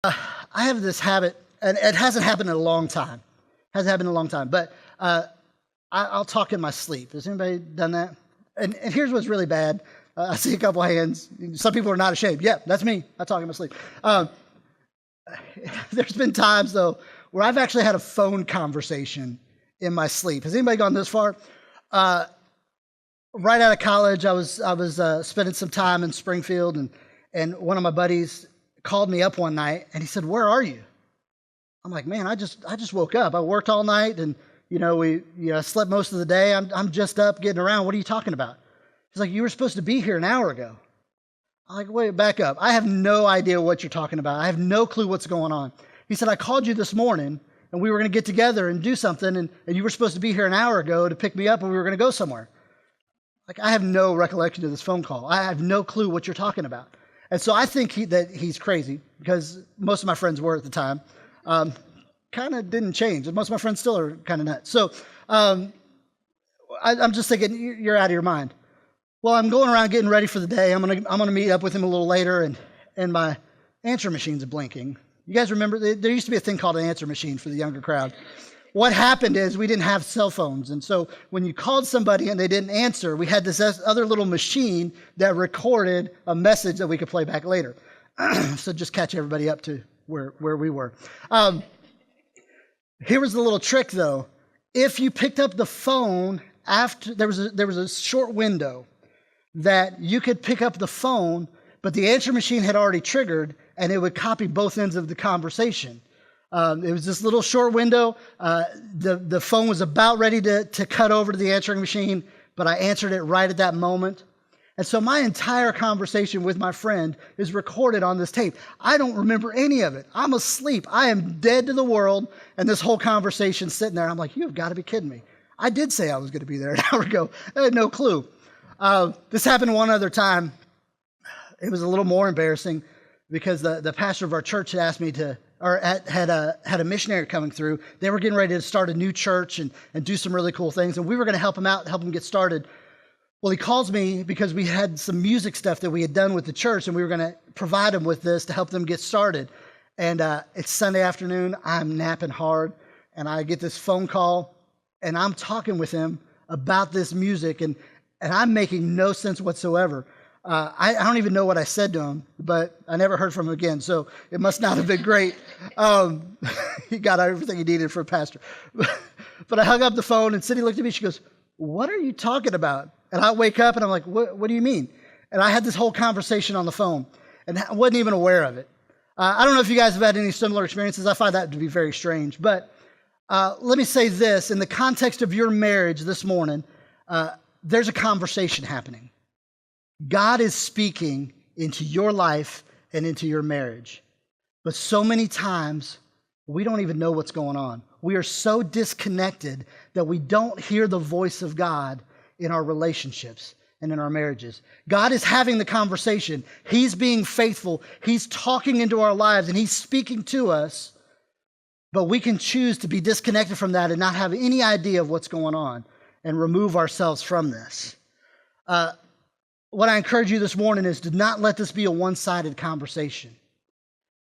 I have this habit, and it hasn't happened in a long time. But I'll talk in my sleep. Has anybody done that? And here's what's really bad. I see a couple hands. Some people are not ashamed. Yeah, that's me. I talk in my sleep. There's been times, though, where I've actually had a phone conversation in my sleep. Has anybody gone this far? Right out of college, I was spending some time in Springfield, and one of my buddies called me up one night, and he said, "Where are you?" I'm like, "Man, I just woke up. I worked all night, and I slept most of the day. I'm just up getting around. What are you talking about?" He's like, "You were supposed to be here an hour ago." I'm like, "Wait, back up. I have no idea what you're talking about. I have no clue what's going on." He said, "I called you this morning, and we were going to get together and do something, and you were supposed to be here an hour ago to pick me up, and we were going to go somewhere." Like, I have no recollection of this phone call. I have no clue what you're talking about. And so I think that he's crazy, because most of my friends were at the time. Kind of didn't change. Most of my friends still are kind of nuts. So I'm just thinking, you're out of your mind. Well, I'm going around getting ready for the day. I'm gonna meet up with him a little later, and my answer machine's blinking. You guys remember, there used to be a thing called an answer machine for the younger crowd. What happened is we didn't have cell phones, and so when you called somebody and they didn't answer, we had this other little machine that recorded a message that we could play back later. So just catch everybody up to where we were. Here was the little trick, though. If you picked up the phone after, there was a short window that you could pick up the phone, but the answer machine had already triggered, and it would copy both ends of the conversation. It was this little short window. The phone was about ready to cut over to the answering machine, but I answered it right at that moment. And so my entire conversation with my friend is recorded on this tape. I don't remember any of it. I'm asleep. I am dead to the world, and this whole conversation's sitting there. I'm like, "You've got to be kidding me. I did say I was going to be there an hour ago. I had no clue." This happened one other time. It was a little more embarrassing, because the pastor of our church had asked me had a missionary coming through. They were getting ready to start a new church and do some really cool things, and we were going to help him out, help him get started. Well, he calls me because we had some music stuff that we had done with the church, and we were going to provide him with this to help them get started. And it's Sunday afternoon. I'm napping hard, and I get this phone call, and I'm talking with him about this music, and I'm making no sense whatsoever. I don't even know what I said to him, but I never heard from him again, so it must not have been great. He got everything he needed for a pastor. But I hung up the phone, and Cindy looked at me. She goes, "What are you talking about?" And I wake up, and I'm like, what do you mean? And I had this whole conversation on the phone, and I wasn't even aware of it. I don't know if you guys have had any similar experiences. I find that to be very strange. But let me say this. In the context of your marriage this morning, there's a conversation happening. God is speaking into your life and into your marriage. But so many times, we don't even know what's going on. We are so disconnected that we don't hear the voice of God in our relationships and in our marriages. God is having the conversation. He's being faithful. He's talking into our lives, and He's speaking to us. But we can choose to be disconnected from that and not have any idea of what's going on and remove ourselves from this. What I encourage you this morning is to not let this be a one-sided conversation.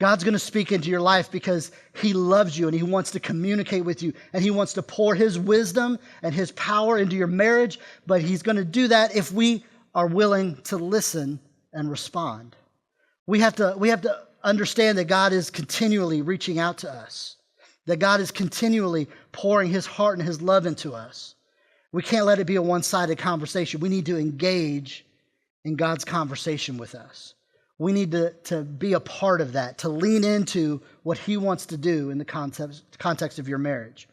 God's going to speak into your life because He loves you, and He wants to communicate with you, and He wants to pour His wisdom and His power into your marriage, but He's going to do that if we are willing to listen and respond. We have to understand that God is continually reaching out to us, that God is continually pouring His heart and His love into us. We can't let it be a one-sided conversation. We need to engage in God's conversation with us. We need to be a part of that, to lean into what He wants to do in the context of your marriage.